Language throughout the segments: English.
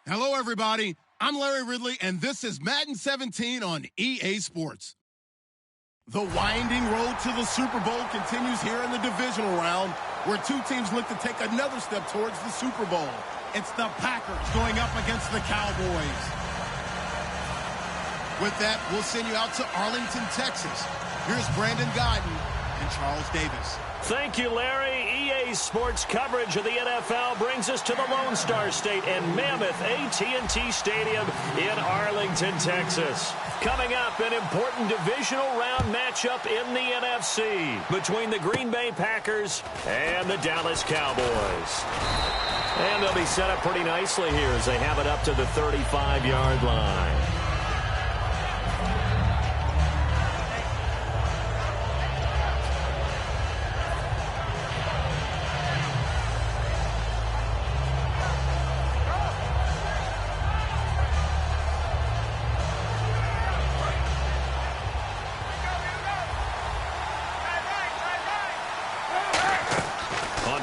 Hello, everybody. I'm Larry Ridley, and this is Madden 17 on EA Sports. The winding road to the Super Bowl continues here in the divisional round, where two teams look to take another step towards the Super Bowl. It's the Packers going up against the Cowboys. With that, we'll send you out to Arlington, Texas. Here's Brandon Godden and Charles Davis. Thank you, Larry. EA Sports coverage of the NFL brings us to the Lone Star State and Mammoth AT&T Stadium in Arlington, Texas. Coming up, an important divisional round matchup in the NFC between the Green Bay Packers and the Dallas Cowboys. And they'll be set up pretty nicely here as they have it up to the 35-yard line.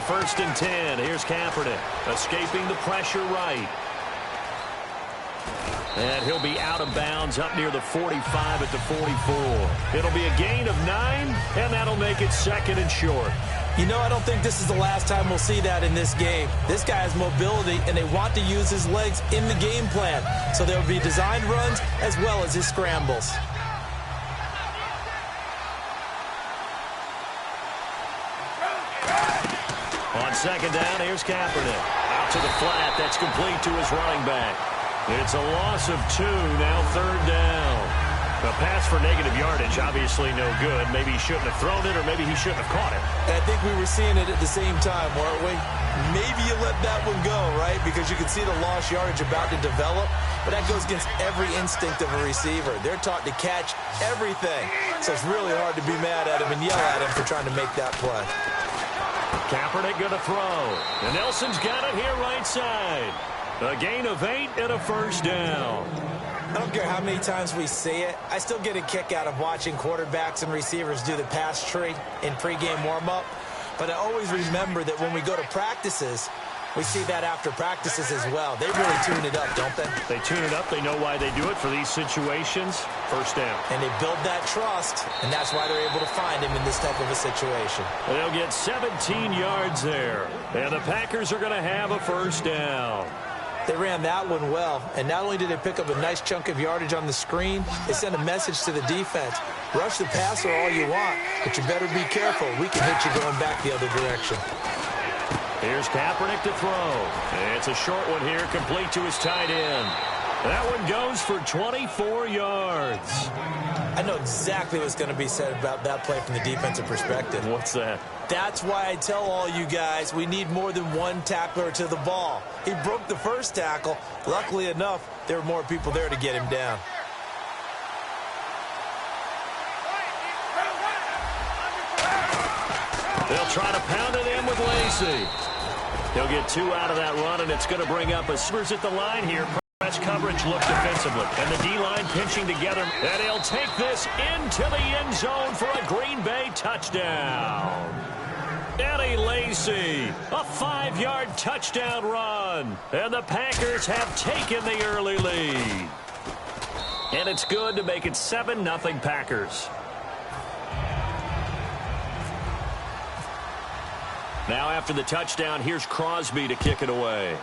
First and 10. Here's Kaepernick escaping the pressure right. And he'll be out of bounds up near the 45 at the 44. It'll be a gain of 9, and that'll make it second and short. You know, I don't think this is the last time we'll see that in this game. This guy has mobility, and they want to use his legs in the game plan. So there will be designed runs as well as his scrambles. On second down, here's Kaepernick. Out to the flat. That's complete to his running back. It's a loss of 2, now third down. A pass for negative yardage, obviously no good. Maybe he shouldn't have thrown it, or maybe he shouldn't have caught it. I think we were seeing it at the same time, weren't we? Maybe you let that one go, right? Because you can see the lost yardage about to develop. But that goes against every instinct of a receiver. They're taught to catch everything. So it's really hard to be mad at him and yell at him for trying to make that play. Kaepernick going to throw. And Nelson's got it here right side. A gain of 8 and a first down. I don't care how many times we say it. I still get a kick out of watching quarterbacks and receivers do the pass tree in pregame warm-up. But I always remember that when we go to practices, we see that after practices as well. They really tune it up, don't they? They tune it up. They know why they do it for these situations. First down. And they build that trust, and that's why they're able to find him in this type of a situation. They'll get 17 yards there. And the Packers are going to have a first down. They ran that one well, and not only did they pick up a nice chunk of yardage on the screen, they sent a message to the defense. Rush the passer all you want, but you better be careful. We can hit you going back the other direction. Here's Kaepernick to throw. It's a short one here, complete to his tight end. That one goes for 24 yards. I know exactly what's going to be said about that play from the defensive perspective. What's that? That's why I tell all you guys we need more than one tackler to the ball. He broke the first tackle. Luckily enough, there were more people there to get him down. They'll try to pound it in with Lacey. He'll get 2 out of that run, and it's going to bring up a Spurs at the line here. Press coverage look defensively. And the D-line pinching together. And he'll take this into the end zone for a Green Bay touchdown. Eddie Lacy, a 5-yard touchdown run. And the Packers have taken the early lead. And it's good to make it 7-0 Packers. Now after the touchdown, here's Crosby to kick it away.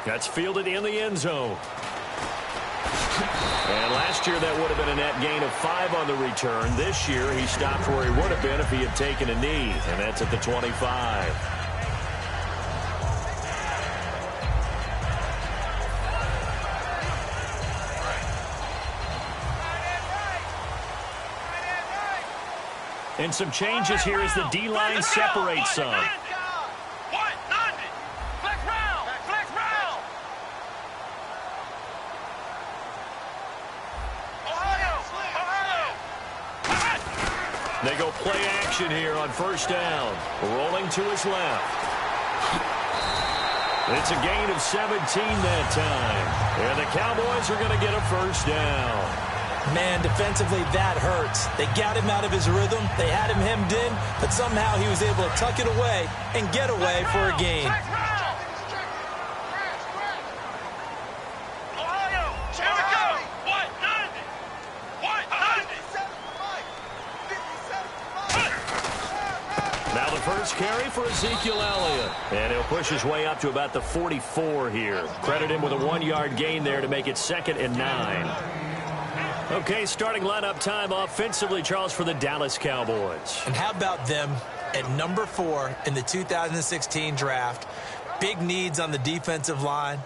That's fielded in the end zone. And last year that would have been a net gain of 5 on the return. This year he stopped where he would have been if he had taken a knee, and that's at the 25. And some changes here as the D-line separates some. They go play action here on first down. Rolling to his left. It's a gain of 17 that time. And the Cowboys are going to get a first down. Man, defensively, that hurts. They got him out of his rhythm. They had him hemmed in, but somehow he was able to tuck it away and get away for a gain. first carry for Ezekiel Elliott. And he'll push his way up to about the 44 here. Credit him with a 1-yard gain there to make it 2nd and 9. Okay, starting lineup time offensively, Charles, for the Dallas Cowboys. And how about them at number 4 in the 2016 draft? Big needs on the defensive line,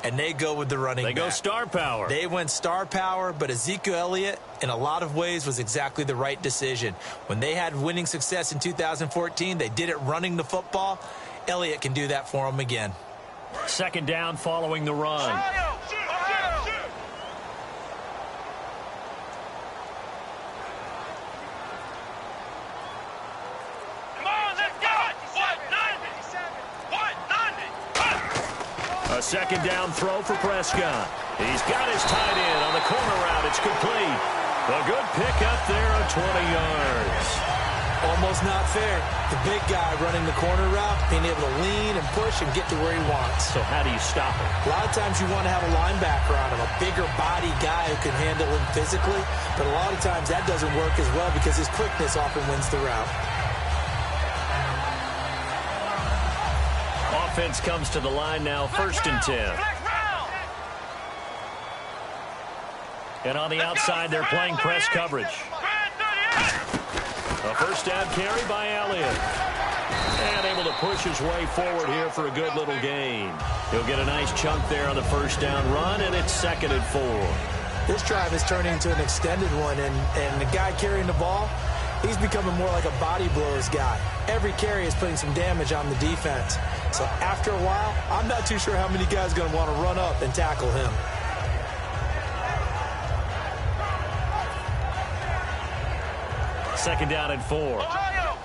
and they go with the running back. They go star power. They went star power, but Ezekiel Elliott, in a lot of ways, was exactly the right decision. When they had winning success in 2014, they did it running the football. Elliott can do that for them again. 2nd down following the run. A 2nd down throw for Prescott. He's got his tight end on the corner route. It's complete. A good pickup there of 20 yards. Almost not fair. The big guy running the corner route, being able to lean and push and get to where he wants. So how do you stop him? A lot of times you want to have a linebacker on him, a bigger body guy who can handle him physically. But a lot of times that doesn't work as well because his quickness often wins the route. Offense comes to the line now, 1st and 10. And on the outside, they're playing press coverage. A 1st down carry by Elliott. And able to push his way forward here for a good little gain. He'll get a nice chunk there on the 1st down run, and it's 2nd and 4. This drive is turning into an extended one, and the guy carrying the ball, he's becoming more like a body blows guy. Every carry is putting some damage on the defense. So after a while, I'm not too sure how many guys are going to want to run up and tackle him. Second down and 4. Ohio!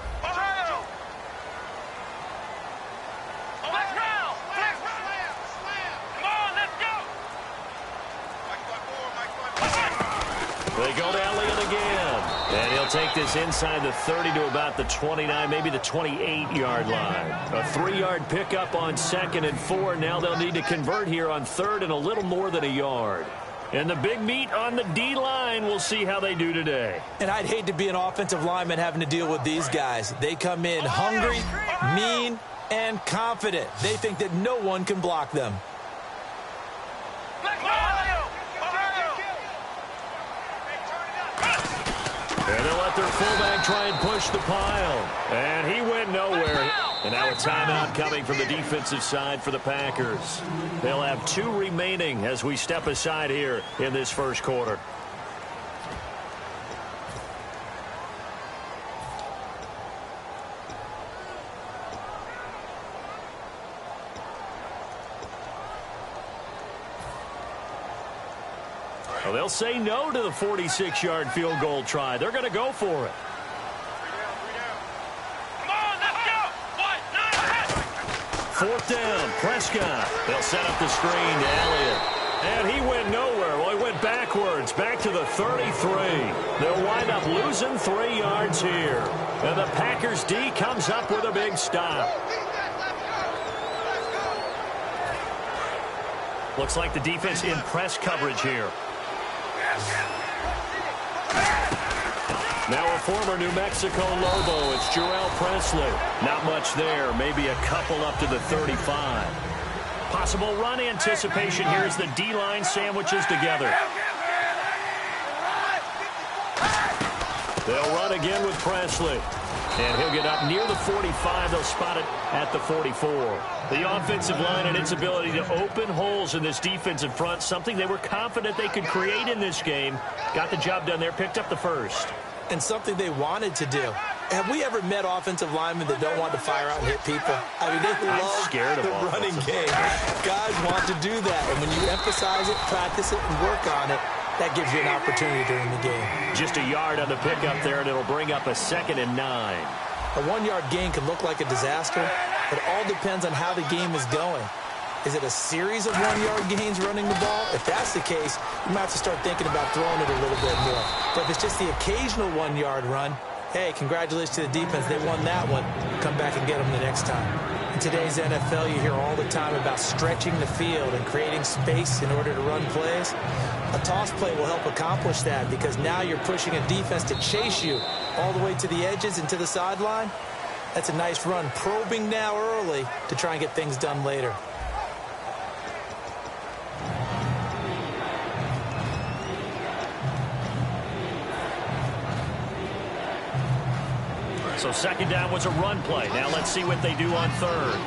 They go to Elliott again. And he'll take this inside the 30 to about the 29, maybe the 28-yard line. A 3-yard pickup on 2nd and 4. Now they'll need to convert here on 3rd and a little more than a yard. And the big meat on the D-line, we'll see how they do today. And I'd hate to be an offensive lineman having to deal with these guys. They come in hungry, mean, and confident. They think that no one can block them. And they'll let their fullback try and push the pile. And he went nowhere. And now a timeout coming from the defensive side for the Packers. They'll have 2 remaining as we step aside here in this first quarter. Well, they'll say no to the 46-yard field goal try. They're going to go for it. Fourth down, Prescott. They'll set up the screen to Elliott. And he went nowhere. Well, he went backwards, back to the 33. They'll wind up losing 3 yards here. And the Packers D comes up with a big stop. Looks like the defense in press coverage here. Now a former New Mexico Lobo, it's Jarrell Presley. Not much there, maybe a couple up to the 35. Possible run anticipation here as the D-line sandwiches together. They'll run again with Presley. And he'll get up near the 45. They'll spot it at the 44. The offensive line and its ability to open holes in this defensive front, something they were confident they could create in this game. Got the job done there, picked up the first. And something they wanted to do. Have we ever met offensive linemen that don't want to fire out and hit people? I mean, they love the running game. Guys want to do that. And when you emphasize it, practice it, and work on it, that gives you an opportunity during the game. Just a yard on the pickup there, and it'll bring up a 2nd and 9. A 1-yard gain can look like a disaster. It all depends on how the game is going. Is it a series of 1-yard gains running the ball? If that's the case, you might have to start thinking about throwing it a little bit more. But if it's just the occasional 1-yard run, hey, congratulations to the defense. They won that one. Come back and get them the next time. In today's NFL, you hear all the time about stretching the field and creating space in order to run plays. A toss play will help accomplish that because now you're pushing a defense to chase you all the way to the edges and to the sideline. That's a nice run, probing now early to try and get things done later. So second down was a run play. Now let's see what they do on third.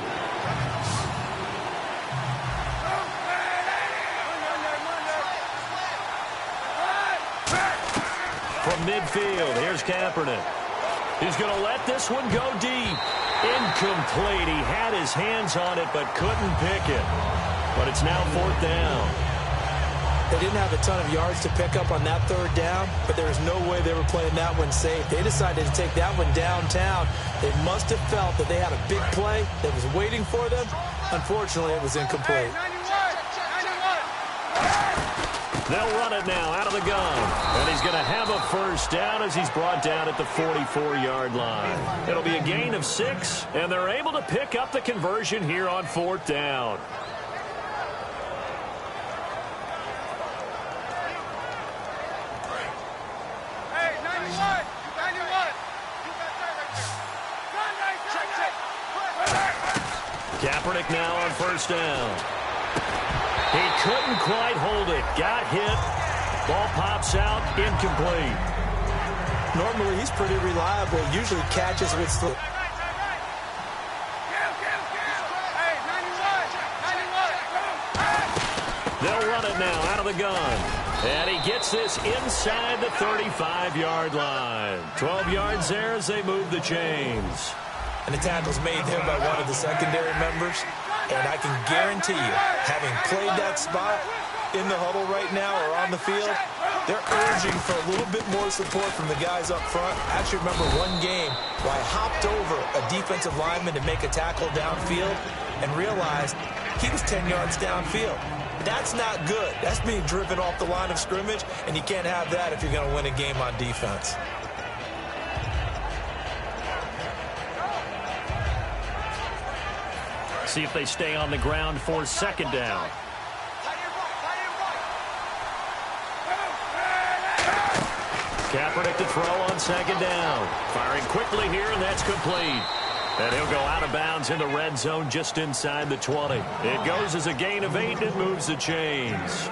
From midfield, here's Kaepernick. He's going to let this one go deep. Incomplete. He had his hands on it but couldn't pick it. But it's now fourth down. They didn't have a ton of yards to pick up on that third down, but there was no way they were playing that one safe. They decided to take that one downtown. They must have felt that they had a big play that was waiting for them. Unfortunately, it was incomplete. They'll run it now out of the gun. And he's going to have a first down as he's brought down at the 44-yard line. It'll be a gain of 6, and they're able to pick up the conversion here on fourth down. Kaepernick now on first down. He couldn't quite hold it. Got hit. Ball pops out. Incomplete. Normally, he's pretty reliable. Usually catches with slip. They'll run it now out of the gun. And he gets this inside the 35-yard line. 12 yards there as they move the chains. And the tackle's made there by one of the secondary members. And I can guarantee you, having played that spot in the huddle right now or on the field, they're urging for a little bit more support from the guys up front. I actually remember one game where I hopped over a defensive lineman to make a tackle downfield and realized he was 10 yards downfield. That's not good. That's being driven off the line of scrimmage, and you can't have that if you're going to win a game on defense. See if they stay on the ground for second down. Kaepernick to throw on second down. Firing quickly here, and that's complete. And he'll go out of bounds in the red zone just inside the 20. It goes as a gain of 8, and it moves the chains.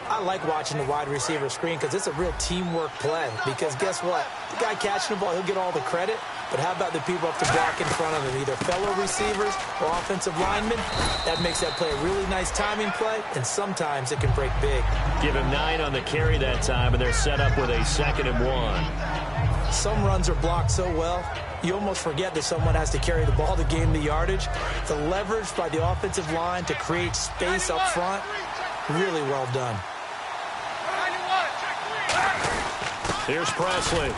I like watching the wide receiver screen because it's a real teamwork play. Because guess what? The guy catching the ball, he'll get all the credit. But how about the people up to block in front of him, either fellow receivers or offensive linemen? That makes that play a really nice timing play, and sometimes it can break big. Give him 9 on the carry that time, and they're set up with a 2nd and 1. Some runs are blocked so well, you almost forget that someone has to carry the ball to gain the yardage. The leverage by the offensive line to create space up front, really well done. Here's Presley.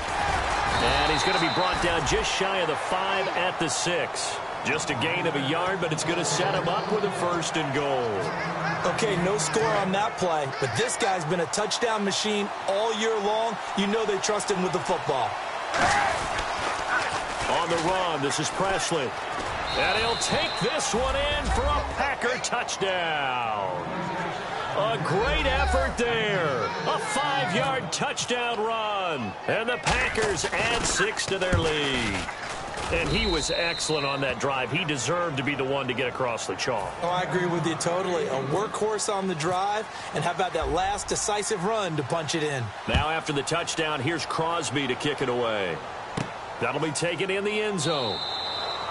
And he's going to be brought down just shy of the 5 at the 6. Just a gain of a yard, but it's going to set him up with a 1st and goal. Okay, no score on that play, but this guy's been a touchdown machine all year long. You know they trust him with the football. On the run, this is Presley. And he'll take this one in for a Packer touchdown. A great effort there. A 5-yard touchdown run. And the Packers add 6 to their lead. And he was excellent on that drive. He deserved to be the one to get across the chalk. Oh, I agree with you totally. A workhorse on the drive. And how about that last decisive run to punch it in? Now after the touchdown, here's Crosby to kick it away. That'll be taken in the end zone.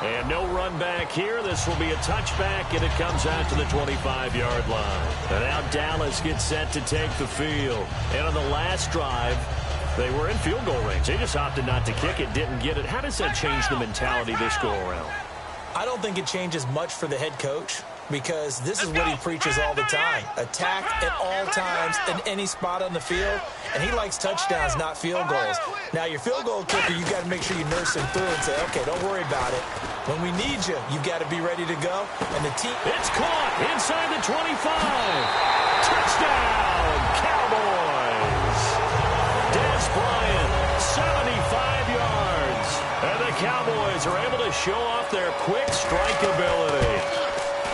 And no run back here. This will be a touchback, and it comes out to the 25-yard line. And now Dallas gets set to take the field. And on the last drive, they were in field goal range. They just opted not to kick it, didn't get it. How does that change the mentality this go-around? I don't think it changes much for the head coach, because this is what he preaches all the time. Attack at all times in any spot on the field, and he likes touchdowns, not field goals. Now, your field goal kicker, you got to make sure you nurse him through and say, okay, don't worry about it. When we need you, you've got to be ready to go. And the team... It's caught inside the 25. Touchdown, Cowboys. Des Bryant, 75 yards. And the Cowboys are able to show off their quick strike ability.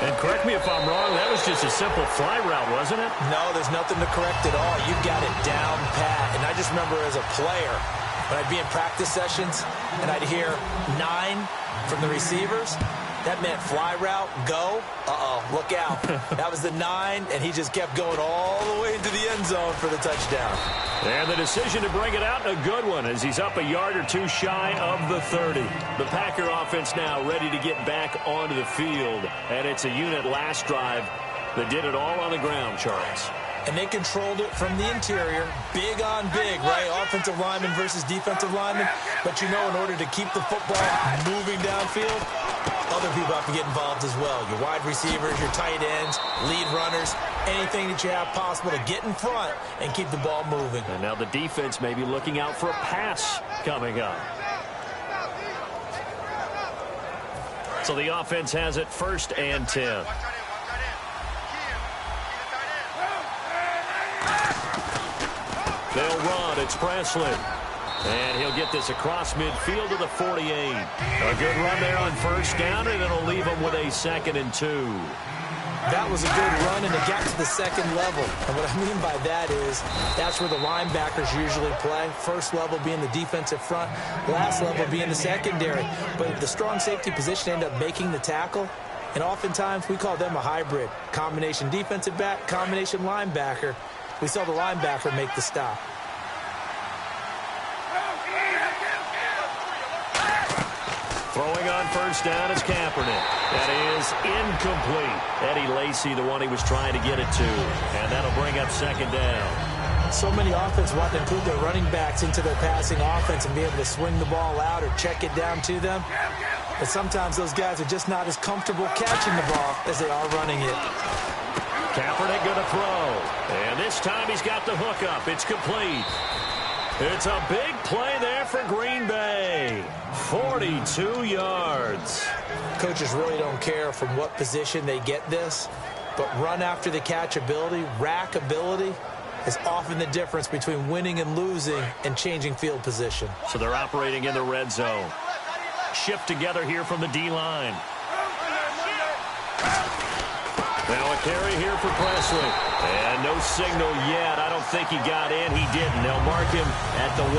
And correct me if I'm wrong, that was just a simple fly route, wasn't it? No, there's nothing to correct at all. You got it down pat. And I just remember as a player, When I'd be in practice sessions and I'd hear 9 from the receivers, that meant fly route, go, look out. That was the 9, and he just kept going all the way into the end zone for the touchdown. And the decision to bring it out, a good one, as he's up a yard or two shy of the 30. The Packer offense now ready to get back onto the field, and it's a unit last drive that did it all on the ground, Charles. And they controlled it from the interior, big on big, right? Offensive lineman versus defensive lineman. But you know, in order to keep the football moving downfield, other people have to get involved as well. Your wide receivers, your tight ends, lead runners, anything that you have possible to get in front and keep the ball moving. And now the defense may be looking out for a pass coming up. So the offense has it 1st and 10. They'll run. It's Presley. And he'll get this across midfield to the 48. A good run there on 1st down, and it'll leave him with a 2nd and 2. That was a good run, and it got to the 2nd level. And what I mean by that is that's where the linebackers usually play. 1st level being the defensive front, last level being the secondary. But the strong safety position ended up making the tackle. And oftentimes we call them a hybrid. Combination defensive back, combination linebacker. We saw the linebacker make the stop. Throwing on 1st down is Kaepernick. That is incomplete. Eddie Lacy, the one he was trying to get it to. And that'll bring up 2nd down. So many offenses want to include their running backs into their passing offense and be able to swing the ball out or check it down to them. But sometimes those guys are just not as comfortable catching the ball as they are running it. Kaepernick going to throw. And this time he's got the hook up. It's complete. It's a big play there for Green Bay. 42 yards. Coaches really don't care from what position they get this, but run after the catch ability, rack ability, is often the difference between winning and losing and changing field position. So they're operating in the red zone. Shift together here from the D-line. Now a carry here for Presley. And no signal yet. I don't think he got in. He didn't. They'll mark him at the 1.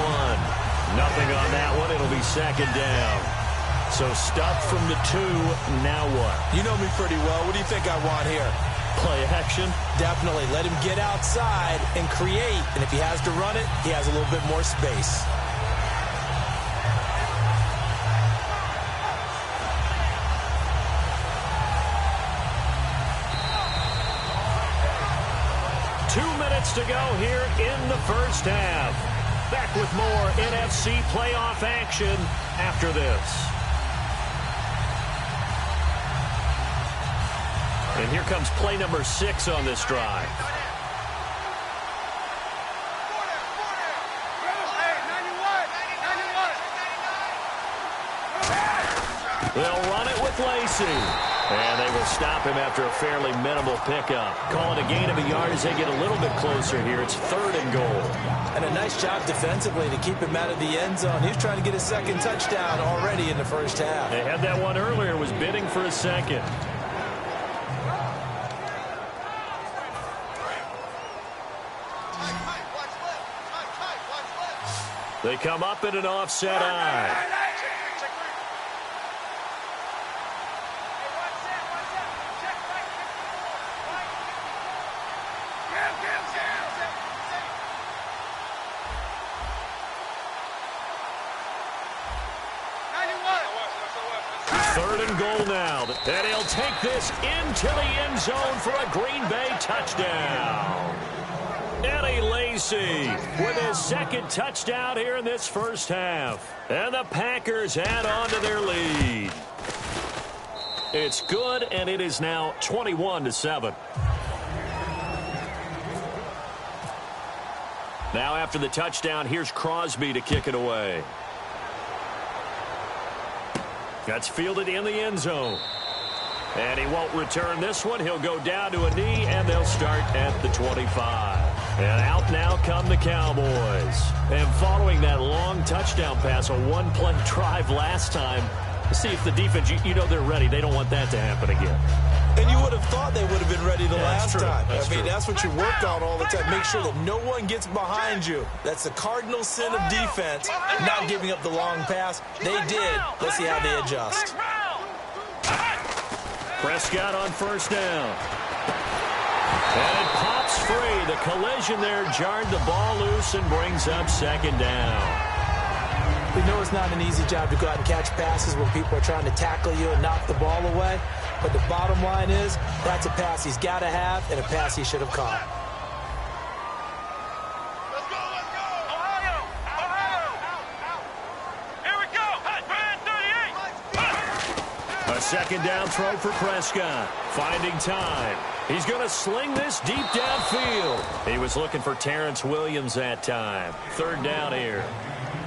Nothing on that one. It'll be 2nd down. So stuff from the 2. Now what? You know me pretty well. What do you think I want here? Play action? Definitely. Let him get outside and create. And if he has to run it, he has a little bit more space. To go here in the 1st half. Back with more NFC playoff action after this. And here comes play number 6 on this drive. They'll run it with Lacy. And they will stop him after a fairly minimal pickup. Call it a gain of a yard as they get a little bit closer here. It's 3rd and goal. And a nice job defensively to keep him out of the end zone. He was trying to get his 2nd touchdown already in the 1st half. They had that one earlier, was bidding for a 2nd. They come up in an offset eye. Goal now, and he'll take this into the end zone for a Green Bay touchdown. Eddie Lacy with his 2nd touchdown here in this 1st half. And the Packers add on to their lead. It's good, and it is now 21-7. Now after the touchdown, here's Crosby to kick it away. That's fielded in the end zone. And he won't return this one. He'll go down to a knee, and they'll start at the 25. And out now come the Cowboys. And following that long touchdown pass, a 1-play drive last time, see if the defense, you know they're ready. They don't want that to happen again. And you would have thought they would have been ready the last time. I mean, that's what you work on all the time. Make sure that no one gets behind you. That's the cardinal sin of defense, not giving up the long pass. They did. Let's see how they adjust. Prescott on first down. And it pops free. The collision there jarred the ball loose and brings up second down. We know it's not an easy job to go out and catch passes when people are trying to tackle you and knock the ball away. But the bottom line is, that's a pass he's got to have and a pass he should have caught. Let's go, let's go! Ohio! Here we go! Brand 38! A second down throw for Prescott. Finding time. He's going to sling this deep downfield. He was looking for Terrence Williams that time. Third down here.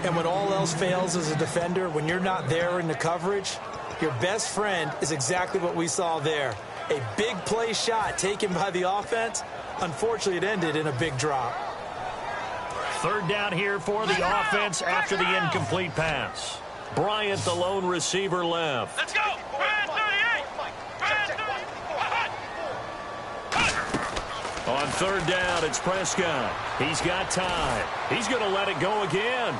And when all else fails as a defender, when you're not there in the coverage, your best friend is exactly what we saw there. A big play shot taken by the offense. Unfortunately, it ended in a big drop. Third down here for the offense after the incomplete pass. Bryant, the lone receiver, left. Let's go! Brand 38! Brand 38! On third down, it's Prescott. He's got time. He's going to let it go again.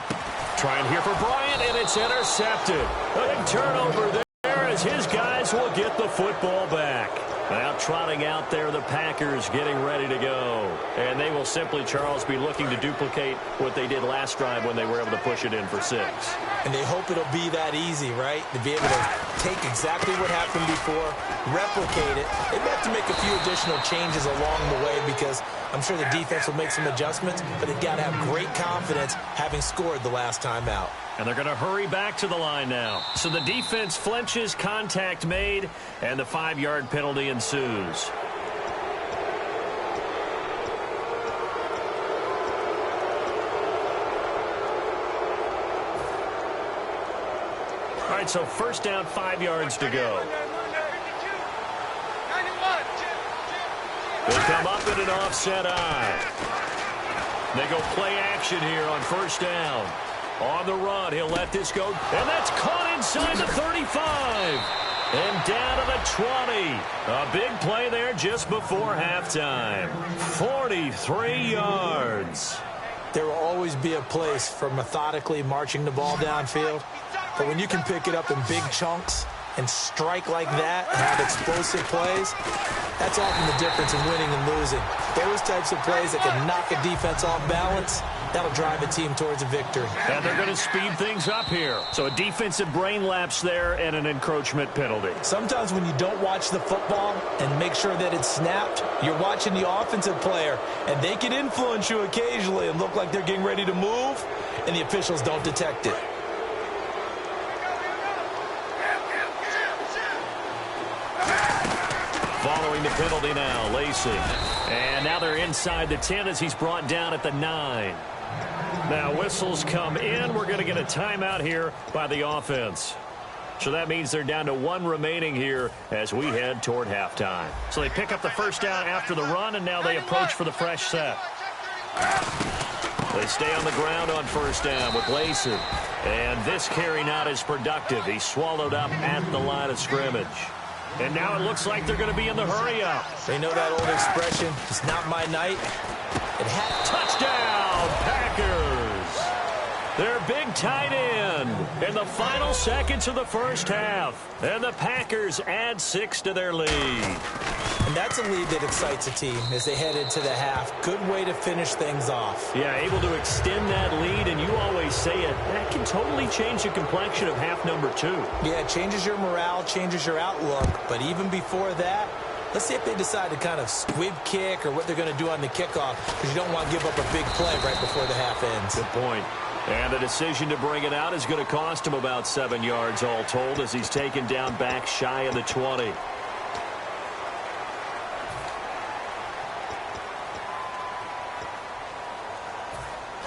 Trying here for Bryant, and it's intercepted. A big turnover there as his guys will get the football back. Now trotting out there, the Packers getting ready to go. And they will simply, Charles, be looking to duplicate what they did last drive when they were able to push it in for 6. And they hope it'll be that easy, right? To be able to take exactly what happened before, replicate it. They may have to make a few additional changes along the way because I'm sure the defense will make some adjustments, but they've got to have great confidence having scored the last time out. And they're going to hurry back to the line now. So the defense flinches, contact made, and the 5-yard penalty ensues. All right, so first down, 5 yards to go. They come up in an offset eye. They go play action here on first down. On the run, he'll let this go, and that's caught inside the 35. And down to the 20. A big play there just before halftime. 43 yards. There will always be a place for methodically marching the ball downfield. But when you can pick it up in big chunks and strike like that and have explosive plays, that's often the difference in winning and losing. Those types of plays that can knock a defense off balance, that'll drive a team towards a victory. And they're going to speed things up here. So a defensive brain lapse there and an encroachment penalty. Sometimes when you don't watch the football and make sure that it's snapped, you're watching the offensive player, and they can influence you occasionally and look like they're getting ready to move, and the officials don't detect it. Following the penalty now, Lacey. And now they're inside the 10 as he's brought down at the 9. Now whistles come in. We're going to get a timeout here by the offense. So that means they're down to 1 remaining here as we head toward halftime. So they pick up the first down after the run, and now they approach for the fresh set. They stay on the ground on first down with Lacey. And this carry not as productive. He's swallowed up at the line of scrimmage. And now it looks like they're going to be in the hurry-up. They know that old expression, it's not my night. Touchdown, Packers! Their big tight end in the final seconds of the first half. And the Packers add 6 to their lead. And that's a lead that excites a team as they head into the half. Good way to finish things off. Yeah, able to extend that lead, and you always say it, that can totally change the complexion of half number 2. Yeah, it changes your morale, changes your outlook. But even before that, let's see if they decide to kind of squib kick or what they're going to do on the kickoff, because you don't want to give up a big play right before the half ends. Good point. And the decision to bring it out is going to cost him about 7 yards all told as he's taken down back shy of the 20.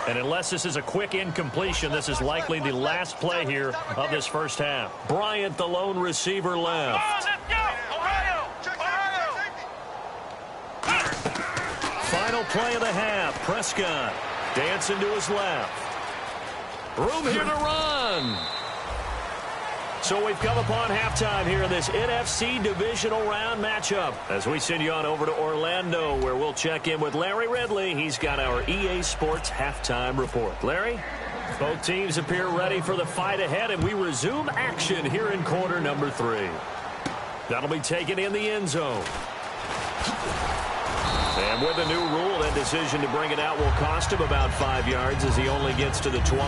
And unless this is a quick incompletion, this is likely the last play here of this first half. Bryant, the lone receiver, left. Let's go! Ohio! Final play of the half. Prescott dancing to his left. Room here to run. So we've come upon halftime here in this NFC divisional round matchup as we send you on over to Orlando, where we'll check in with Larry Ridley. He's got our EA Sports halftime report. Larry? Both teams appear ready for the fight ahead, and we resume action here in quarter number 3. That'll be taken in the end zone. And with the new rule, that decision to bring it out will cost him about 5 yards as he only gets to the 20.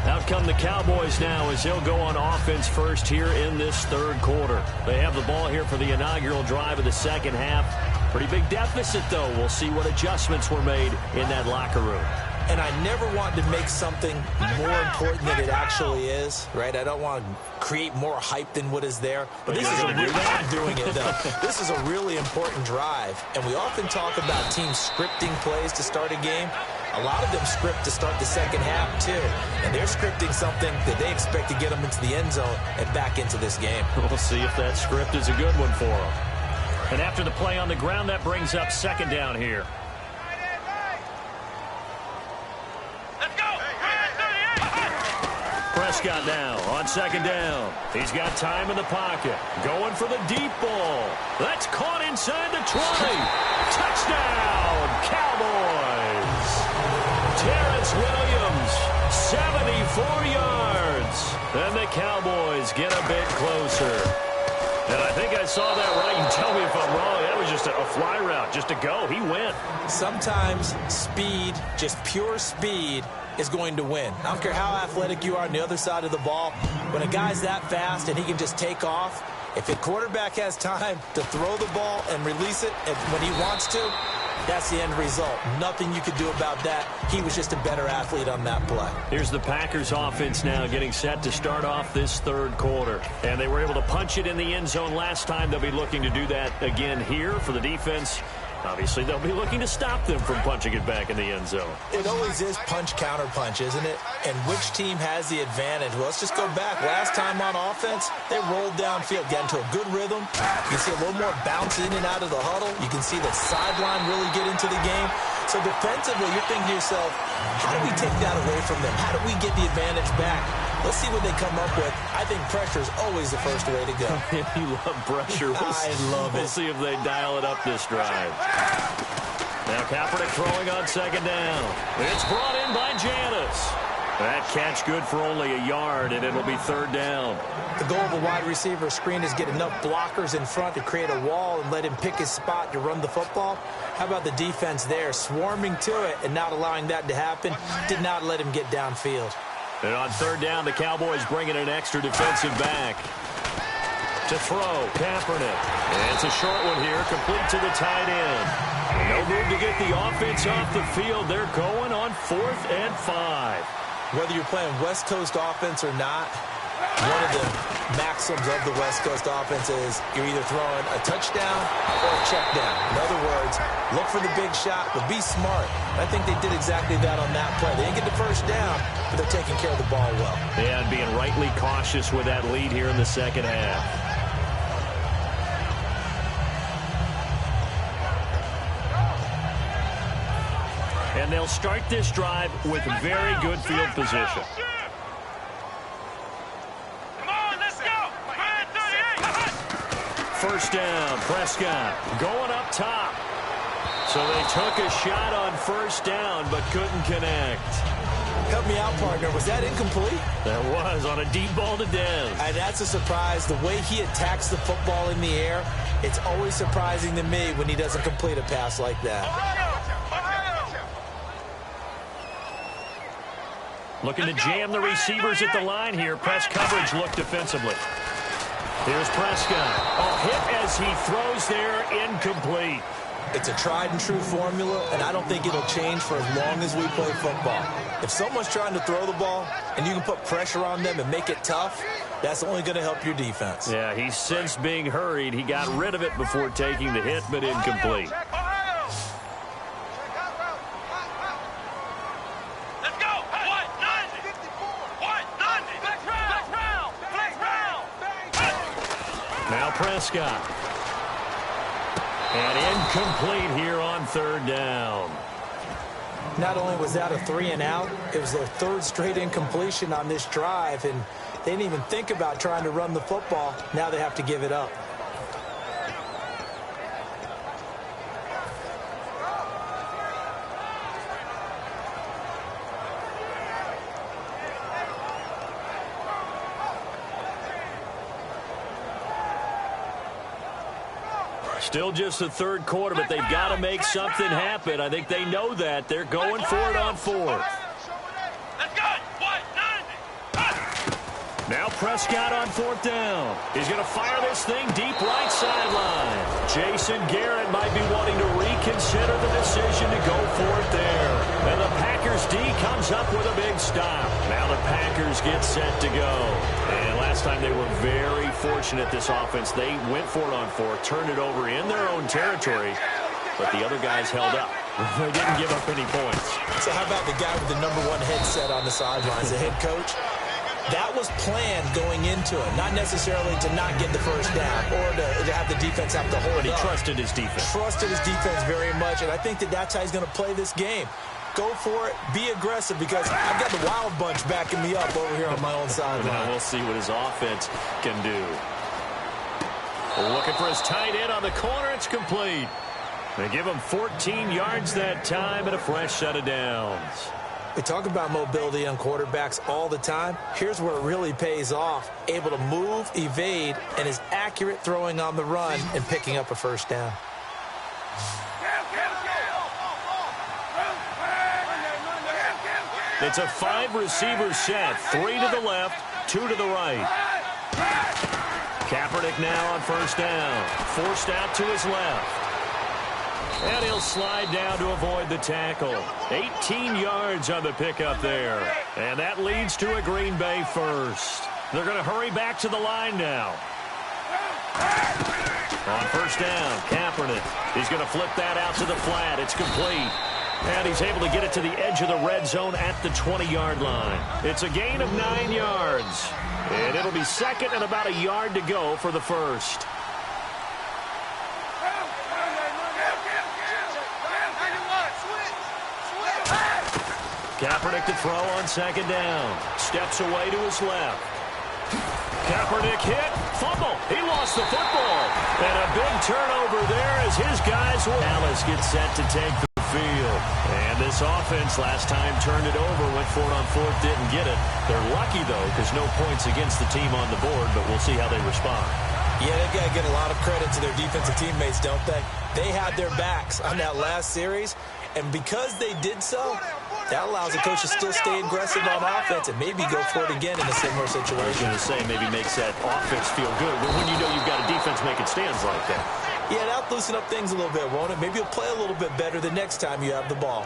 Out come the Cowboys now as they'll go on offense first here in this third quarter. They have the ball here for the inaugural drive of the second half. Pretty big deficit, though. We'll see what adjustments were made in that locker room. And I never want to make something more important than it actually is, right? I don't want to create more hype than what is there. But this is a really, I'm doing it, though. This is a really important drive. And we often talk about teams scripting plays to start a game. A lot of them script to start the second half, too. And they're scripting something that they expect to get them into the end zone and back into this game. We'll see if that script is a good one for them. And after the play on the ground, that brings up second down here. Prescott now on second down. He's got time in the pocket. Going for the deep ball. That's caught inside the 20. Touchdown, Cowboys. Terrence Williams, 74 yards. And the Cowboys get a bit closer. And I think I saw that right. You tell me if I'm wrong. That was just a fly route, just to go. He went. Sometimes speed, just pure speed, is going to win. I don't care how athletic you are on the other side of the ball. When a guy's that fast and he can just take off, if the quarterback has time to throw the ball and release it when he wants to, that's the end result. Nothing you could do about that. He was just a better athlete on that play. Here's the Packers offense now getting set to start off this third quarter. And they were able to punch it in the end zone last time. They'll be looking to do that again here for the defense. Obviously, they'll be looking to stop them from punching it back in the end zone. It always is punch-counter-punch, isn't it? And which team has the advantage? Well, let's just go back. Last time on offense, they rolled downfield, got into a good rhythm. You can see a little more bounce in and out of the huddle. You can see the sideline really get into the game. So defensively, you're thinking to yourself, how do we take that away from them? How do we get the advantage back? Let's see what they come up with. I think pressure is always the first way to go. You love pressure. I love it. We'll see if they dial it up this drive. Now Kaepernick throwing on second down. It's brought in by Janis. That catch good for only a yard, and it'll be third down. The goal of a wide receiver screen is get enough blockers in front to create a wall and let him pick his spot to run the football. How about the defense there, swarming to it and not allowing that to happen? Did not let him get downfield. And on third down, the Cowboys bring in an extra defensive back. To throw, Kaepernick. And it's a short one here, complete to the tight end. No move to get the offense off the field. They're going on 4th and 5. Whether you're playing West Coast offense or not, one of the maxims of the West Coast offense is you're either throwing a touchdown or a check down. In other words, look for the big shot, but be smart. I think they did exactly that on that play. They didn't get the first down, but they're taking care of the ball well. Yeah, and being rightly cautious with that lead here in the second half. And they'll start this drive with very good field position. First down, Prescott going up top. So they took a shot on first down, but couldn't connect. Help me out, partner. Was that incomplete? That was on a deep ball to Dez. And that's a surprise. The way he attacks the football in the air, it's always surprising to me when he doesn't complete a pass like that. Looking to jam the receivers at the line here. Press coverage look defensively. Here's Prescott. A hit as he throws there, incomplete. It's a tried-and-true formula, and I don't think it'll change for as long as we play football. If someone's trying to throw the ball and you can put pressure on them and make it tough, that's only going to help your defense. Yeah, he's since being hurried. He got rid of it before taking the hit, but incomplete. Now Prescott. And incomplete here on third down. Not only was that a 3-and-out, it was their third straight incompletion on this drive. And They didn't even think about trying to run the football. Now they have to give it up. Still just the third quarter, but they've got to make something happen. I think they know that. They're going for it on fourth. Now Prescott on fourth down. He's going to fire this thing deep right sideline. Jason Garrett might be wanting to reconsider the decision to go for it there. And the Packers D comes up with a big stop. Now the Packers get set to go. And last time they were very fortunate, this offense. They went for it on fourth, turned it over in their own territory, but the other guys held up. They didn't give up any points. So how about the guy with the #1 headset on the sidelines, the head coach? That was planned going into it, not necessarily to not get the first down or to have the defense have to hold But he up. trusted his defense. Trusted his defense very much, and I think that's how he's going to play this game. Go for it, be aggressive, because I've got the wild bunch backing me up over here on my own sideline. Now we'll see what his offense can do. Looking for his tight end on the corner. It's complete. They give him 14 yards that time and a fresh set of downs. We talk about mobility on quarterbacks all the time. Here's where it really pays off. Able to move, evade, and is accurate throwing on the run and picking up a first down. It's a 5-receiver set. 3 to the left, 2 to the right. Kaepernick now on first down. Forced out to his left. And he'll slide down to avoid the tackle. 18 yards on the pickup there. And that leads to a Green Bay first. They're going to hurry back to the line now. On first down, Kaepernick. He's going to flip that out to the flat. It's complete. And he's able to get it to the edge of the red zone at the 20-yard line. It's a gain of 9 yards. And it'll be second and about a yard to go for the first. Kaepernick to throw on second down. Steps away to his left. Kaepernick hit. Fumble. He lost the football. And a big turnover there as his guys will. Dallas gets set to take the field. And this offense last time turned it over, went for it on fourth, didn't get it. They're lucky, though, because no points against the team on the board, but we'll see how they respond. Yeah, they've got to get a lot of credit to their defensive teammates, don't they? They had their backs on that last series, and because they did so, that allows the coach to still stay aggressive on offense and maybe go for it again in a similar situation. I was going to say maybe makes that offense feel good when you know you've got a defense making stands like that. Yeah, that'll loosen up things a little bit, won't it? Maybe you'll play a little bit better the next time you have the ball.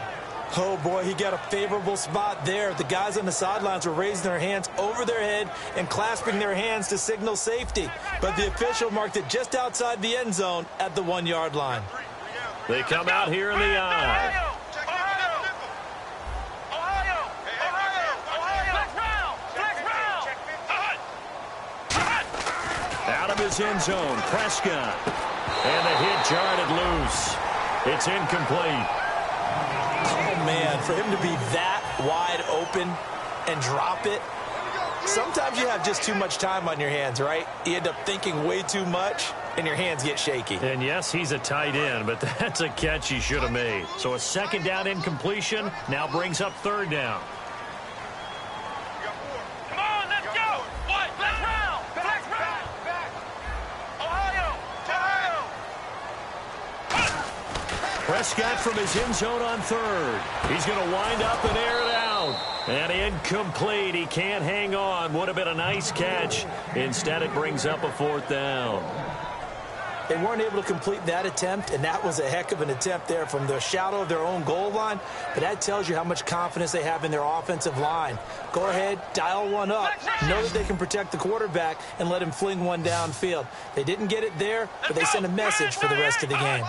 Oh, boy, he got a favorable spot there. The guys on the sidelines were raising their hands over their head and clasping their hands to signal safety. But the official marked it just outside the end zone at the 1-yard line. They come out here in the eye. Out of his end zone, Prescott. And the hit jarred it loose. It's incomplete. Oh, man, for him to be that wide open and drop it. Sometimes you have just too much time on your hands, right? You end up thinking way too much, and your hands get shaky. And, yes, he's a tight end, but that's a catch he should have made. So a second down incompletion now brings up third down. Come on, let's go. What? Let's round. Let's round. Ohio. Prescott from his end zone on third. He's going to wind up and air it out. And incomplete. He can't hang on. Would have been a nice catch. Instead, it brings up a fourth down. They weren't able to complete that attempt, and that was a heck of an attempt there from the shadow of their own goal line. But that tells you how much confidence they have in their offensive line. Go ahead, dial one up. Know that they can protect the quarterback and let him fling one downfield. They didn't get it there, but they sent a message for the rest of the game.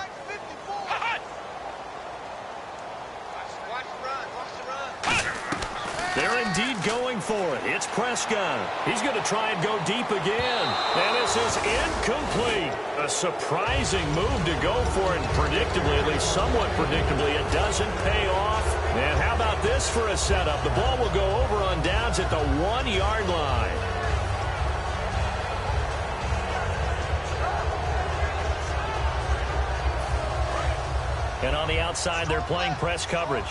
They're indeed going for it. It's Prescott. He's going to try and go deep again. And this is incomplete. A surprising move to go for it. Predictably, at least somewhat predictably, it doesn't pay off. And how about this for a setup? The ball will go over on downs at the 1-yard line. And on the outside, they're playing press coverage.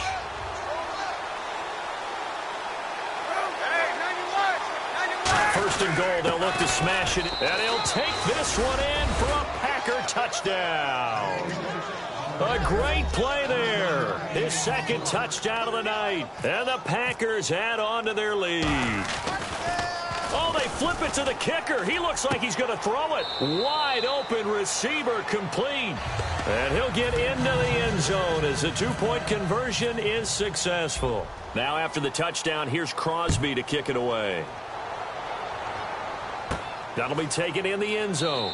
First and goal, they'll look to smash it. And he'll take this one in for a Packer touchdown. A great play there. His second touchdown of the night. And the Packers add on to their lead. Oh, they flip it to the kicker. He looks like he's going to throw it. Wide open receiver complete. And he'll get into the end zone as the two-point conversion is successful. Now after the touchdown, here's Crosby to kick it away. That'll be taken in the end zone.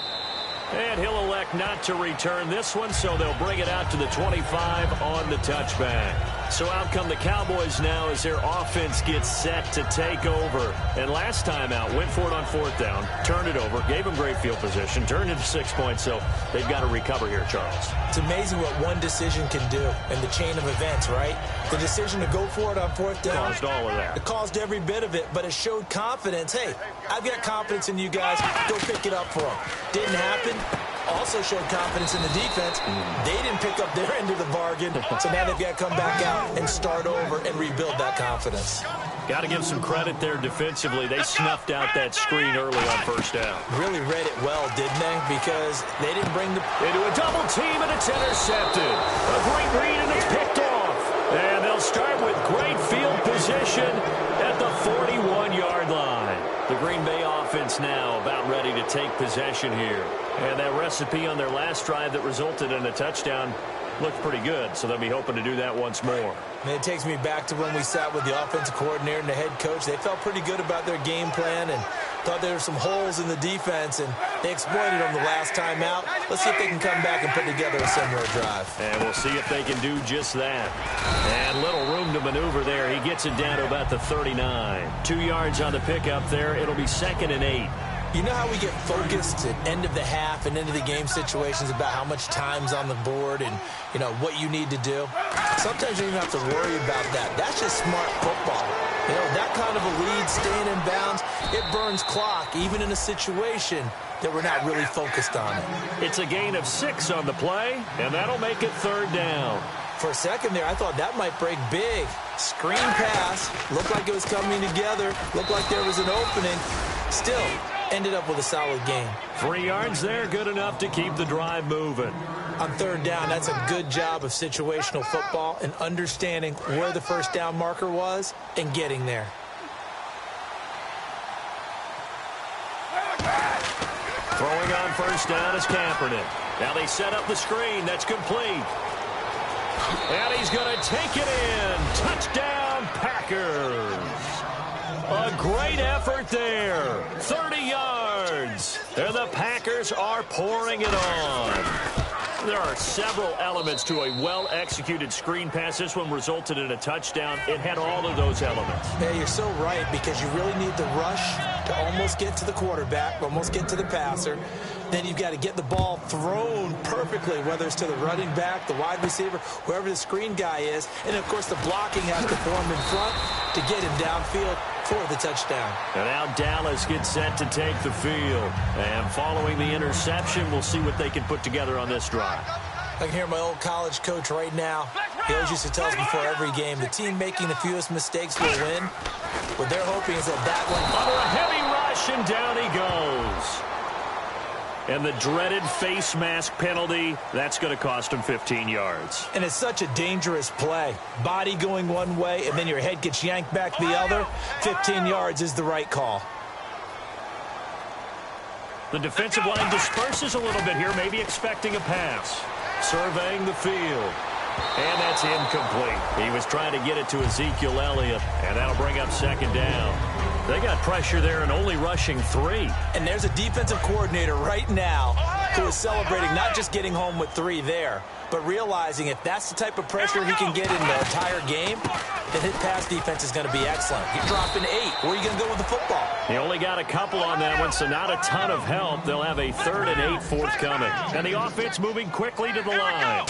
And he'll elect not to return this one, so they'll bring it out to the 25 on the touchback. So out come the Cowboys now as their offense gets set to take over. And last time out, went for it on fourth down, turned it over, gave them great field position, turned it to 6 points, so they've got to recover here, Charles. It's amazing what one decision can do in the chain of events, right? The decision to go for it on fourth down. Caused all of that. It caused every bit of it, but it showed confidence. Hey, I've got confidence in you guys. Go pick it up for them. Didn't happen. Also showed confidence in the defense. They didn't pick up their end of the bargain, so now they've got to come back out and start over and rebuild that confidence. Got to give some credit there defensively. They snuffed out that screen early on first down. Really read it well, didn't they? Because they didn't bring the... Into a double team, and it's intercepted. A great read, and it's picked off. And they'll start with great field position at the 41-yard line. The Green Bay offense now about ready to take possession here. And that recipe on their last drive that resulted in a touchdown looked pretty good, so they'll be hoping to do that once more. And it takes me back to when we sat with the offensive coordinator and the head coach. They felt pretty good about their game plan and thought there were some holes in the defense, and they exploited them the last time out. Let's see if they can come back and put together a similar drive. And we'll see if they can do just that. And little room to maneuver there. He gets it down to about the 39. 2 yards on the pickup there. It'll be 2nd and 8. You know how we get focused at end of the half and end of the game situations about how much time's on the board and, you know, what you need to do? Sometimes you don't even have to worry about that. That's just smart football. You know, that kind of a lead, staying in bounds, it burns clock, even in a situation that we're not really focused on it. It's a gain of 6 on the play, and that'll make it 3rd down. For a second there, I thought that might break big. Screen pass, looked like it was coming together, looked like there was an opening. Still, ended up with a solid game. 3 yards there, good enough to keep the drive moving. On 3rd down, that's a good job of situational football and understanding where the first down marker was and getting there. Throwing on first down is Kaepernick. Now they set up the screen. That's complete. And he's going to take it in. Touchdown, Packers. A great effort there. 30 yards. And the Packers are pouring it on. There are several elements to a well-executed screen pass. This one resulted in a touchdown. It had all of those elements. Yeah, you're so right, because you really need the rush to almost get to the quarterback, almost get to the passer. Then you've got to get the ball thrown perfectly, whether it's to the running back, the wide receiver, whoever the screen guy is. And, of course, the blocking has to form in front to get him downfield for the touchdown. And now Dallas gets set to take the field. And following the interception, we'll see what they can put together on this drive. I can hear my old college coach right now. He always used to tell us before every game, the team making the fewest mistakes will win. What they're hoping is that that one... Under a heavy rush, and down he goes. And the dreaded face mask penalty, that's going to cost him 15 yards. And it's such a dangerous play. Body going one way, and then your head gets yanked back the other. 15 yards is the right call. The defensive line disperses a little bit here, maybe expecting a pass. Surveying the field. And that's incomplete. He was trying to get it to Ezekiel Elliott, and that'll bring up 2nd down. They got pressure there and only rushing 3. And there's a defensive coordinator right now who is celebrating not just getting home with 3 there, but realizing if that's the type of pressure he can get in the entire game, then his pass defense is going to be excellent. You're dropping 8. Where are you going to go with the football? He only got a couple on that one, so not a ton of help. They'll have a 3rd and 8 forthcoming. And the offense moving quickly to the line.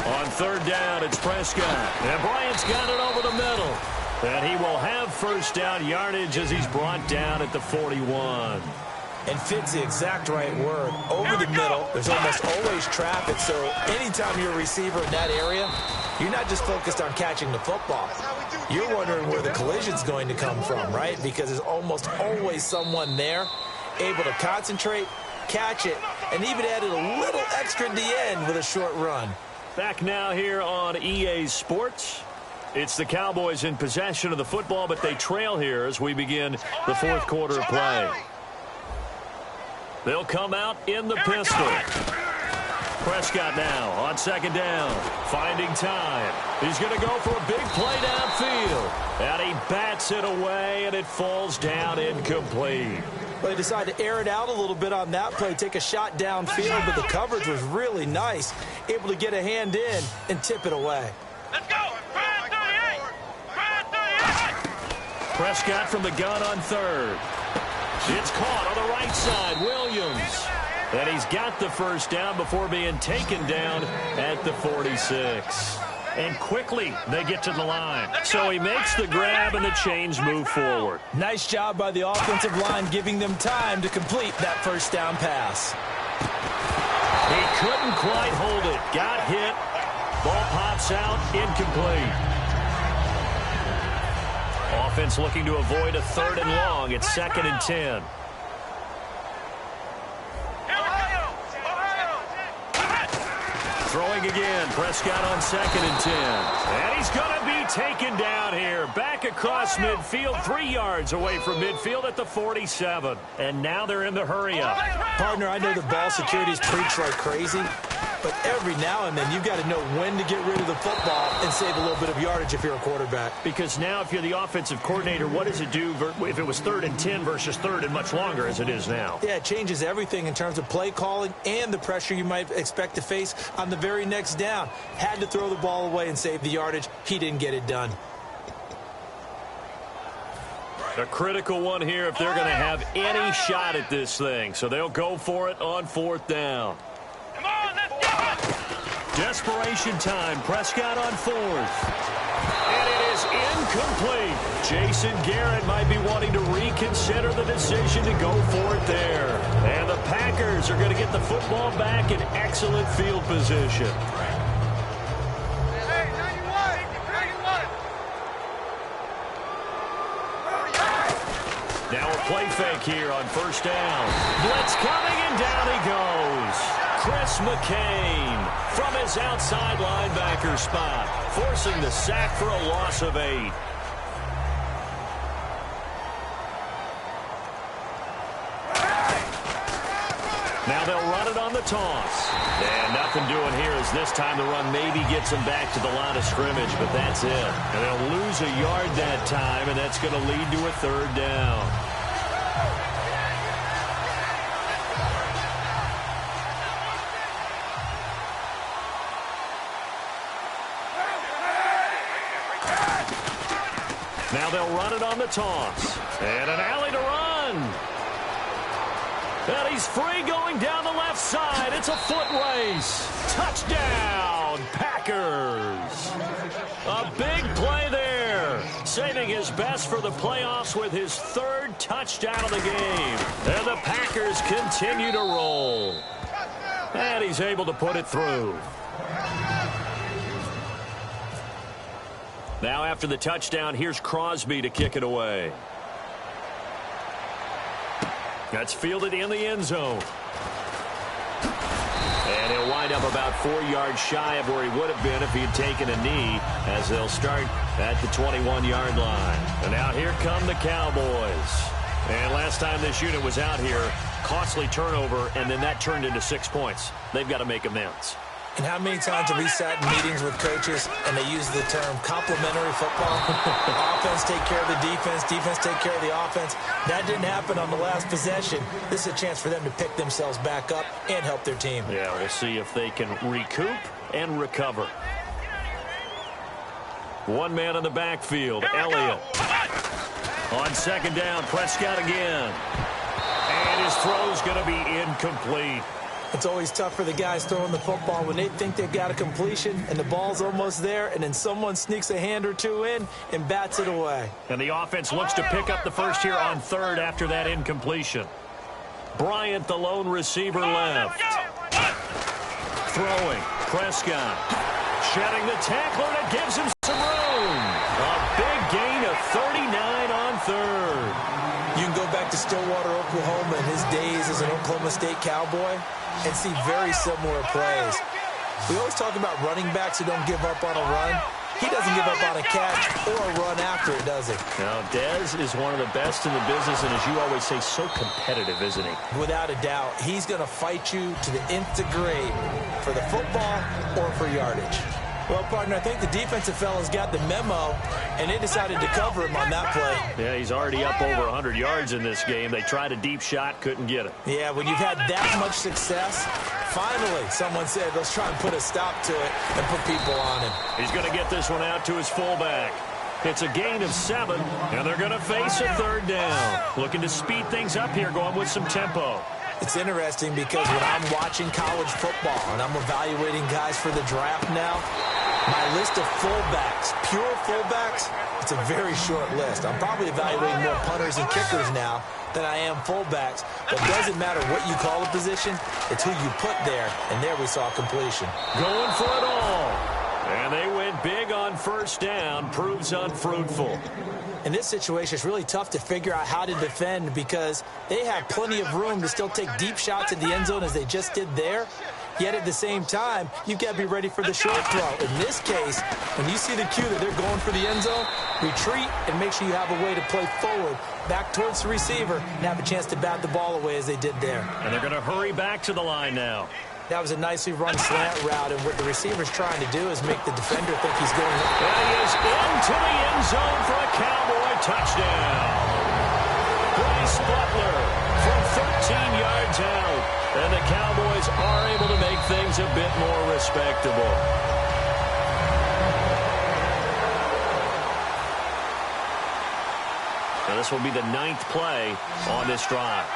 On 3rd down, it's Prescott. And Bryant's got it over the middle. And he will have first down yardage as he's brought down at the 41. And fit's the exact right word. Over the middle, there's almost always traffic, so anytime you're a receiver in that area, you're not just focused on catching the football. You're wondering where the collision's going to come from, right? Because there's almost always someone there able to concentrate, catch it, and even added a little extra at the end with a short run. Back now here on EA Sports. It's the Cowboys in possession of the football, but they trail here as we begin the fourth quarter of play. They'll come out in the pistol. Prescott now on second down, finding time. He's going to go for a big play downfield. And he bats it away, and it falls down incomplete. Well, they decided to air it out a little bit on that play, take a shot downfield, but the coverage was really nice. Able to get a hand in and tip it away. Let's go! Prescott from the gun on third. It's caught on the right side. Williams. And he's got the first down before being taken down at the 46. And quickly they get to the line. So he makes the grab and the chains move forward. Nice job by the offensive line giving them time to complete that first down pass. He couldn't quite hold it. Got hit. Ball pops out. Incomplete. Offense looking to avoid a third and long. It's 2nd and 10. Throwing again. Prescott on 2nd and 10. And he's going to be taken down here. Back across midfield. 3 yards away from midfield at the 47. And now they're in the hurry up. Partner, I know the ball security's preached like crazy, but every now and then you've got to know when to get rid of the football and save a little bit of yardage if you're a quarterback. Because now if you're the offensive coordinator, what does it do if it was 3rd and 10 versus 3rd and much longer as it is now? Yeah, it changes everything in terms of play calling and the pressure you might expect to face on the very next down. Had to throw the ball away and save the yardage. He didn't get it done. A critical one here if they're going to have any shot at this thing. So they'll go for it on 4th down. Come on, let's go! Desperation time. Prescott on 4th. And it is incomplete. Jason Garrett might be wanting to reconsider the decision to go for it there. And the Packers are going to get the football back in excellent field position. Now a play fake here on 1st down. Blitz coming, and down he goes. Chris McCain from his outside linebacker spot, forcing the sack for a loss of 8. Now they'll run it on the toss. And nothing doing here as this time the run maybe gets them back to the line of scrimmage, but that's it. And they'll lose a yard that time, and that's going to lead to a 3rd down. Now they'll run it on the toss. And an alley to run. And he's free going down the left side. It's a foot race. Touchdown, Packers. A big play there. Saving his best for the playoffs with his 3rd touchdown of the game. And the Packers continue to roll. And he's able to put it through. Now after the touchdown, here's Crosby to kick it away. That's fielded in the end zone. And he'll wind up about 4 yards shy of where he would have been if he had taken a knee, as they'll start at the 21-yard line. And now here come the Cowboys. And last time this unit was out here, costly turnover, and then that turned into 6 points. They've got to make amends. And how many times have we sat in meetings with coaches and they use the term complementary football? Offense take care of the defense, defense take care of the offense. That didn't happen on the last possession. This is a chance for them to pick themselves back up and help their team. Yeah, we'll see if they can recoup and recover. One man in the backfield, Elliott. On 2nd down, Prescott again. And his throw's going to be incomplete. It's always tough for the guys throwing the football when they think they've got a completion and the ball's almost there, and then someone sneaks a hand or two in and bats it away. And the offense looks to pick up the first here on 3rd after that incompletion. Bryant, the lone receiver left. Throwing. Prescott. Shedding the tackler, and it gives him some room. A big gain of 39 on third. You can go back to Stillwater, Oklahoma, in his days as an Oklahoma State Cowboy and see very similar plays. We always talk about running backs who don't give up on a run. He doesn't give up on a catch or a run after it, does he? Now, Dez is one of the best in the business, and as you always say, so competitive, isn't he? Without a doubt. He's going to fight you to the nth degree for the football or for yardage. Well, partner, I think the defensive fellas got the memo, and they decided to cover him on that play. Yeah, he's already up over 100 yards in this game. They tried a deep shot, couldn't get it. Yeah, when you've had that much success, finally, someone said, let's try and put a stop to it and put people on him. He's going to get this one out to his fullback. It's a gain of 7, and they're going to face a third down. Looking to speed things up here, going with some tempo. It's interesting because when I'm watching college football and I'm evaluating guys for the draft now, my list of fullbacks, pure fullbacks, it's a very short list. I'm probably evaluating more punters and kickers now than I am fullbacks. But it doesn't matter what you call a position, it's who you put there. And there we saw completion. Going for it all. And they went big on first down. Proves unfruitful. In this situation, it's really tough to figure out how to defend because they have plenty of room to still take deep shots at the end zone as they just did there. Yet at the same time, you've got to be ready for the short throw. In this case, when you see the cue that they're going for the end zone, retreat and make sure you have a way to play forward, back towards the receiver, and have a chance to bat the ball away as they did there. And they're going to hurry back to the line now. That was a nicely run slant route, and what the receiver's trying to do is make the defender think he's going up. And he is into the end zone for a Cowboy touchdown. Bryce Butler from 13 yards out. And the Cowboys are able to make things a bit more respectable. Now this will be the 9th play on this drive.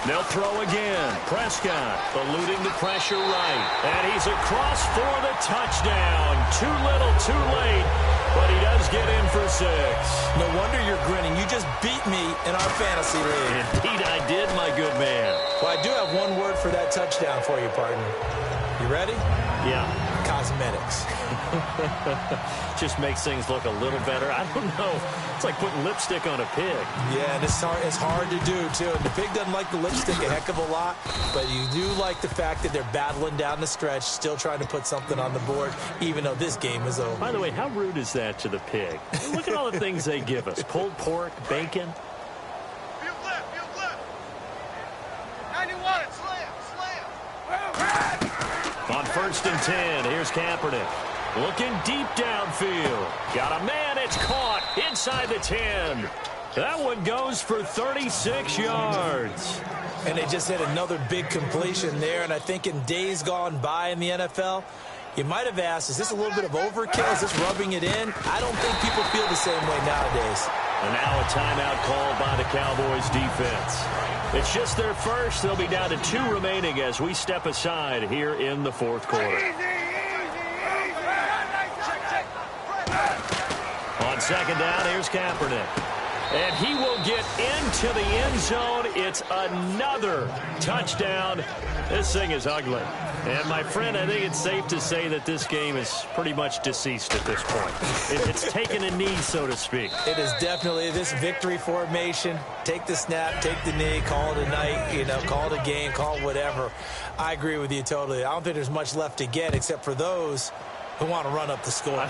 They'll throw again. Prescott eluding the pressure right. And he's across for the touchdown. Too little, too late. But he does get in for 6. No wonder you're grinning. You just beat me in our fantasy league. Indeed I did, my good man. Well, I do have one word for that touchdown for you, partner. You ready? Yeah. Cosmetics. Just makes things look a little better. I don't know. It's like putting lipstick on a pig. Yeah, and it's hard to do, too. And the pig doesn't like the lipstick a heck of a lot, but you do like the fact that they're battling down the stretch, still trying to put something on the board, even though this game is over. By the way, how rude is that to the pig? Look at all the things they give us. Pulled pork, bacon. View left. 91, slam. On 1st and 10, here's Kaepernick. Looking deep downfield. Got a man, it's caught inside the 10. That one goes for 36 yards. And they just had another big completion there, and I think in days gone by in the NFL, you might have asked, is this a little bit of overkill? Is this rubbing it in? I don't think people feel the same way nowadays. And now a timeout called by the Cowboys defense. It's just their first. They'll be down to 2 remaining as we step aside here in the 4th quarter. On 2nd down, here's Kaepernick. And he will get into the end zone. It's another touchdown. This thing is ugly. And, my friend, I think it's safe to say that this game is pretty much deceased at this point. It's taken a knee, so to speak. It is definitely this victory formation. Take the snap, take the knee, call it a night, call it a game, call it whatever. I agree with you totally. I don't think there's much left to get except for those who want to run up the score.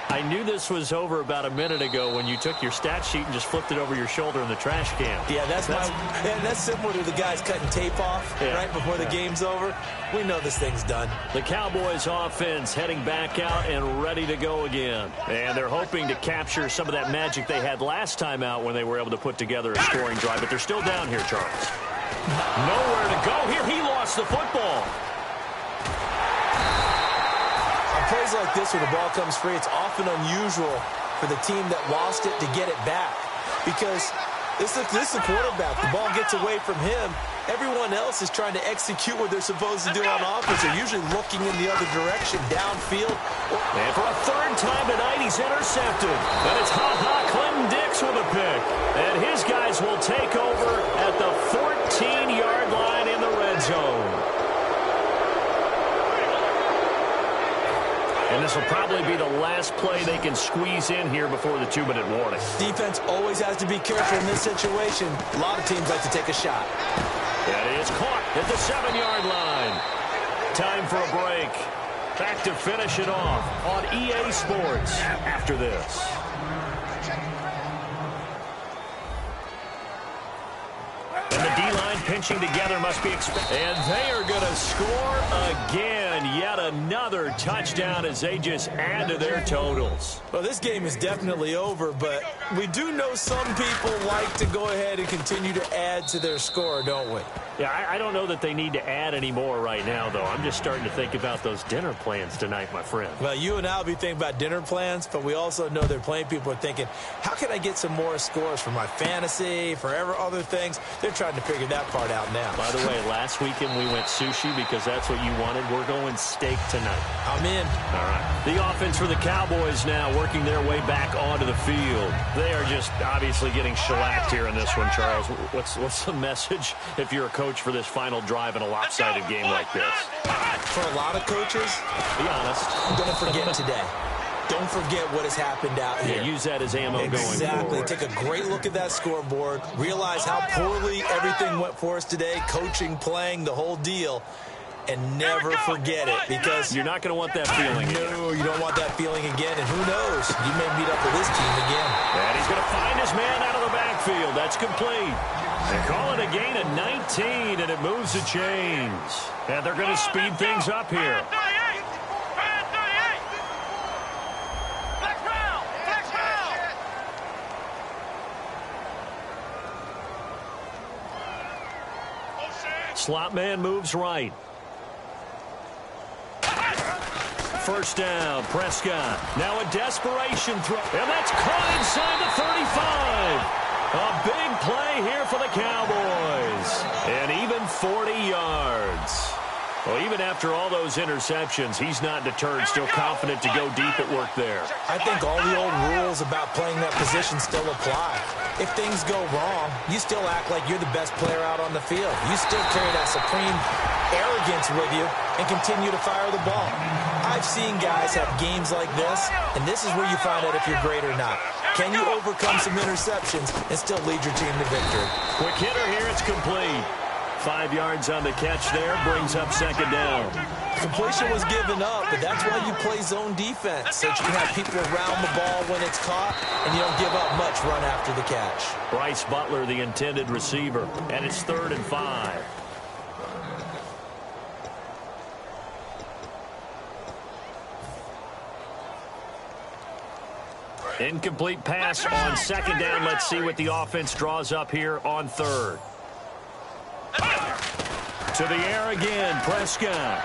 I knew this was over about a minute ago when you took your stat sheet and just flipped it over your shoulder in the trash can. Yeah, that's similar to the guys cutting tape off right before the game's over. We know this thing's done. The Cowboys offense heading back out and ready to go again. And they're hoping to capture some of that magic they had last time out when they were able to put together a scoring drive. But they're still down here, Charles. Nowhere to go here. He lost the football. Plays like this where the ball comes free, it's often unusual for the team that lost it to get it back because this is the quarterback. The ball gets away from him. Everyone else is trying to execute what they're supposed to do on offense. They're usually looking in the other direction, downfield. And for a 3rd time tonight, he's intercepted. And it's Clinton Dix with a pick. And his guys will take over at the 14-yard line in the red zone. And this will probably be the last play they can squeeze in here before the 2-minute warning. Defense always has to be careful in this situation. A lot of teams like to take a shot. That is caught at the 7-yard line. Time for a break. Back to finish it off on EA Sports after this. And the D-line pinching together must be expected. And they are going to score again. Yet another touchdown as they just add to their totals. Well, this game is definitely over, but we do know some people like to go ahead and continue to add to their score, don't we? Yeah, I don't know that they need to add any more right now, though. I'm just starting to think about those dinner plans tonight, my friend. Well, you and I will be thinking about dinner plans, but we also know they're playing people are thinking, how can I get some more scores for my fantasy, for other things? They're trying to figure that part out now. By the way, last weekend we went sushi because that's what you wanted. We're going steak tonight. I'm in. All right. The offense for the Cowboys now working their way back onto the field. They are just obviously getting shellacked here in this one, Charles. What's the message if you're a coach for this final drive in a lopsided game like this? For a lot of coaches, be honest, don't forget today. Don't forget what has happened out here. Yeah, use that as ammo going forward. Exactly. Take a great look at that scoreboard. Realize how poorly everything went for us today. Coaching, playing, the whole deal. And never forget it, because you're not going to want that feeling again. No, you don't want that feeling again. And who knows? You may meet up with this team again. And he's going to find his man out of the backfield. That's complete. They call it a gain of 19, and it moves the chains. And they're going to speed things up here. Slot man moves right. First down, Prescott. Now a desperation throw. And that's caught inside the 35. A big play here for the Cowboys. And even 40 yards. Well, even after all those interceptions, he's not deterred, still confident to go deep at work there. I think all the old rules about playing that position still apply. If things go wrong, you still act like you're the best player out on the field. You still carry that supreme arrogance with you and continue to fire the ball. I've seen guys have games like this, and this is where you find out if you're great or not. Can you overcome some interceptions and still lead your team to victory? Quick hitter here, it's complete. 5 yards on the catch there, brings up second down. Completion was given up, but that's why you play zone defense, so that you can have people around the ball when it's caught, and you don't give up much run after the catch. Bryce Butler, the intended receiver, and it's 3rd and 5. Incomplete pass on second down. Let's see what the offense draws up here on 3rd. To the air again, Prescott.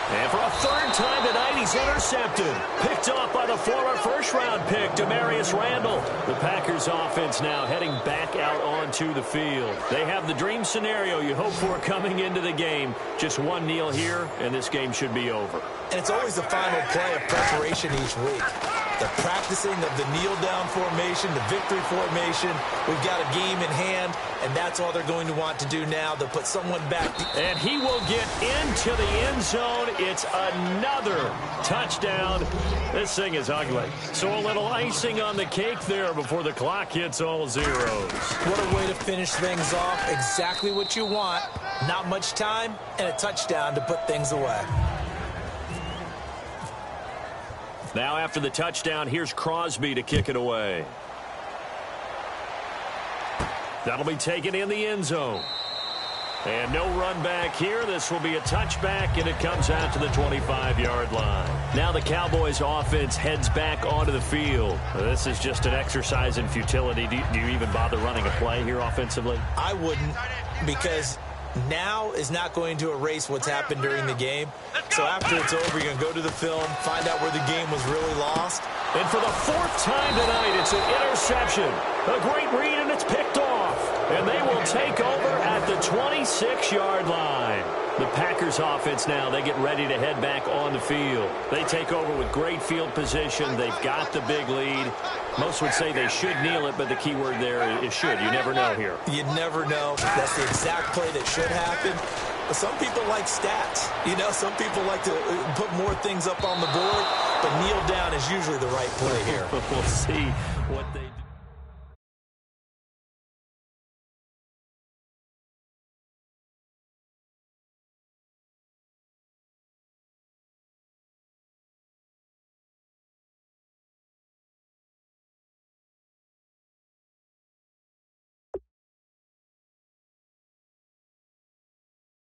And for a 3rd time tonight, he's intercepted. Picked off by the former first-round pick, Demarius Randall. The Packers offense now heading back out onto the field. They have the dream scenario you hope for coming into the game. Just one kneel here, and this game should be over. And it's always the final play of preparation each week. The practicing of the kneel-down formation, the victory formation. We've got a game in hand, and that's all they're going to want to do now. They'll put someone back. And he will get into the end zone. It's another touchdown. This thing is ugly. So a little icing on the cake there before the clock hits all zeros. What a way to finish things off. Exactly what you want. Not much time and a touchdown to put things away. Now after the touchdown, here's Crosby to kick it away. That'll be taken in the end zone. And no run back here. This will be a touchback, and it comes out to the 25-yard line. Now the Cowboys offense heads back onto the field. This is just an exercise in futility. Do you even bother running a play here offensively? I wouldn't, because now is not going to erase what's happened during the game. So after it's over, you're going to go to the film, find out where the game was really lost. And for the 4th time tonight, it's an interception. A great read, and it's picked off. And they will take over at the 26-yard line. The Packers offense now, they get ready to head back on the field. They take over with great field position. They've got the big lead. Most would say they should kneel it, but the key word there is should. You never know here. You never know. That's the exact play that should happen. But some people like stats. You know, some people like to put more things up on the board, but kneel down is usually the right play here. We'll see what they do.